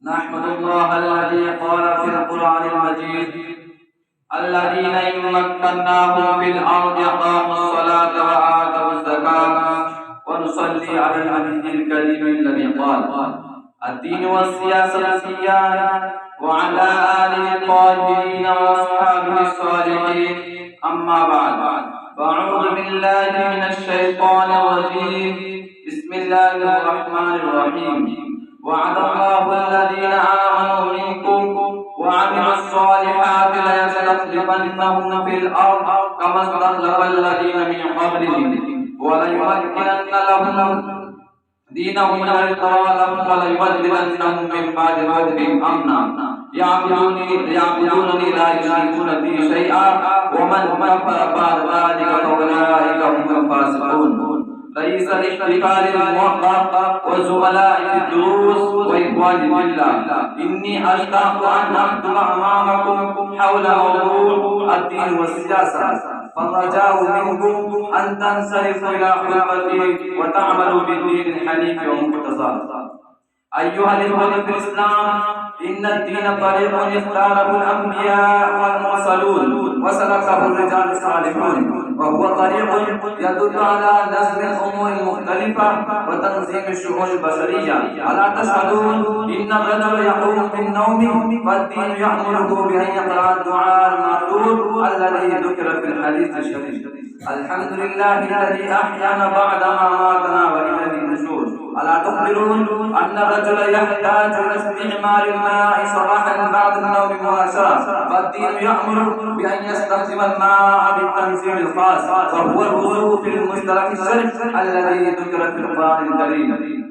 نحمد الله الذي قال في القرآن المجيد الذين إن مكناهم في الأرض أقاموا الصلاة وآتوا الزكاة ونصلي على النبي الكريم الذي قال الدين والسياسة سيان وعلى آله الطاهرين وأصحابه الصالحين أما بعد فأعوذ بالله من الشيطان الرجيم بسم الله الرحمن الرحيم وعد الله الذين آمنوا منكم وعملوا الصالحات ليستخلفنهم في الأرض كما استخلف الذين من قبلهم وليمكنن لهم دينهم ارتضى لهم وليبدلنهم من بعد خوفهم أمنا يعبدونني لا يشركون بي شيئا ومن كفر بعد ذلك فأولئك هم الفاسقون. رئيس الاحتفال الموقر وزملاء في الدروس وإخواني بالله، إني أشتاق أن أكتب أمامكم حول موضوع الدين والسياسة، فالرجاء منكم أن تنصرفوا إلى خطبتي وتعملوا بالدين الحنيف ومختصر. أيها الإخوة في الإسلام، إن الدين طريق اختاره الأنبياء والمرسلون وسلكه الرجال الصالحون، وهو طريق يدل على نظم الأمور المختلفة وتنظيم الشؤون البشرية. ألا تشهدون إن الرجل يقوم بالنوم والدين يأمره بأن يقرأ الدعاء المعروف الذي ذكر في الحديث الشريف. الحمد لله الذي أحيانا بعدما ماتنا وإليه النشور. ألا تخبرون أن الرجل يحتاج إلى استعمال الماء صباحا بعد النوم مباشرة، فالدين يأمر بأن يستخدم الماء بالتنزيل الخاص، وهو الوضوء في المشترك الشرعي الذي ذكر في القرآن الكريم.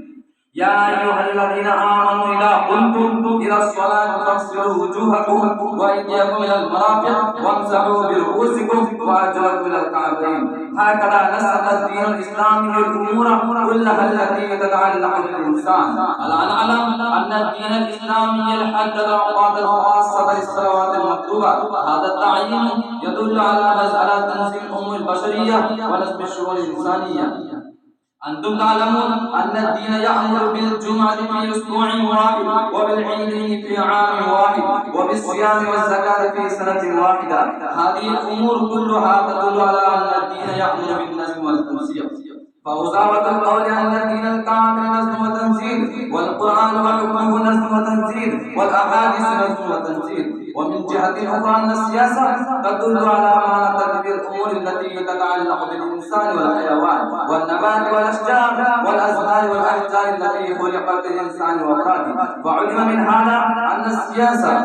يا أيها الذين آمنوا إذا قمتم إلى الصلاة فاغسلوا وجوهكم وأيديكم إلى المرافق وامسحوا برؤوسكم وأرجلكم إلى الكعبين. هكذا نسق الدين الإسلامي الأمور كلها التي تتعلق بالإنسان. الآن نعلم أن الدين الإسلامي يحدد الأوقات الخاصة للصلوات المكتوبة. هذا التعيين يدل على مسألة تنظيم الأمور البشرية ونظم الشؤون الإنسانية. أنتم تعلمون أن الدين يأمر بالجمعة في أسبوع واحد، وبالعيدين في عام واحد، وبالصيام والزكاة في سنة واحدة. هذه الأمور كلها تدل على أن الدين يأمر بالنظم والتنسيق. فأصابت القول أن الدين الكامل نظم وتنزيل، والقرآن وحكمه نظم وتنزيل، والأحاديث نظم وتنزيل. ومن جهة أخرى أن السياسة تدل على معنى تدبير الأمور التي تتعلق بالإنسان والحيوان والنبات والأشجار والأزهار والأحجار التي خلقت للإنسان وأفراده. وعلم من هذا أن السياسة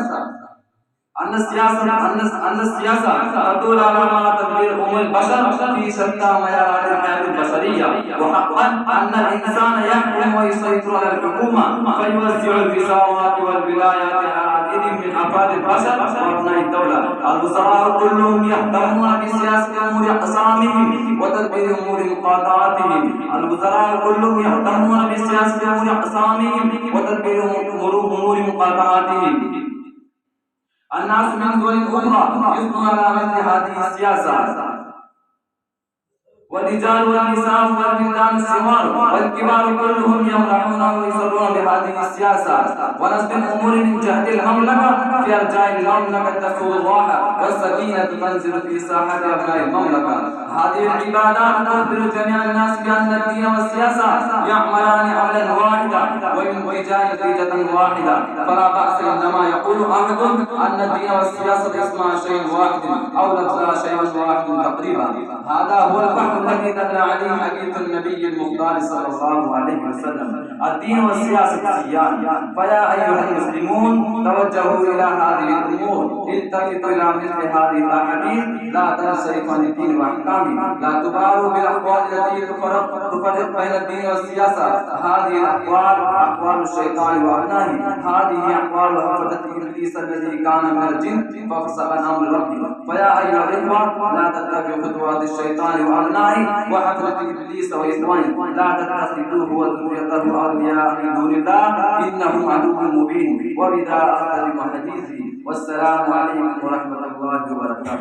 تدل على معنى تدبير أمور البشر في شتى ميادين الحياة البشرية. وحقا أن الإنسان يحكم ويسيطر على الحكومة فيوزع الوزارات والولايات على عديد من أفراد البشر وأبناء الدولة. الوزراء كلهم يهتمون بسياسة أمور أقسامهم وتدبير أمور مقاطعاتهم. أمور مقاطعاتهم. الناس من دول أخرى يثنون على مثل هذه السياسة، والرجال والنساء والولدان الصغار والكبار كلهم يمرحون ويسرون بهذه السياسة ونصب الأمور من جهة المملكة. في أرجاء المملكة تسود الراحة والسكينة تنزل في ساحة أبناء المملكة. هذه العبادات تخبر جميع الناس بأن الدين والسياسة يعملان عملا واحدا وينتجان نتيجة واحدة، فلا بأس. إنما يقول أحد أن الدين والسياسة اسمها شيء واحد أو لفظها شيء واحد تقريبا. هذا هو الفهم الذي دل عليه حديث النبي المختار صلى الله عليه وسلم. الدين والسياسة سيان. فيا أيها المسلمون توجهوا إلى هذه الأمور، التفتوا إلى مثل هذه الأحاديث، لا تنصرفوا عن الدين وأحكامه، لا تبالوا بالأقوال التي تفرق بين الدين والسياسة. هذه الأقوال أقوال الشيطان وأبنائه، هذه أقوال حفظة إبليس الذي كان من الجن ففسق عن أمر ربه. فيا أيها الإخوة لا تتبعوا خطوات الشيطان وأبنائه وحفظة إبليس وإخوانه، لا تتخذوه وذريته أولياء من دون الله إنهم عدو مبين. وبذا أختم حديثي، والسلام عليكم ورحمة الله وبركاته.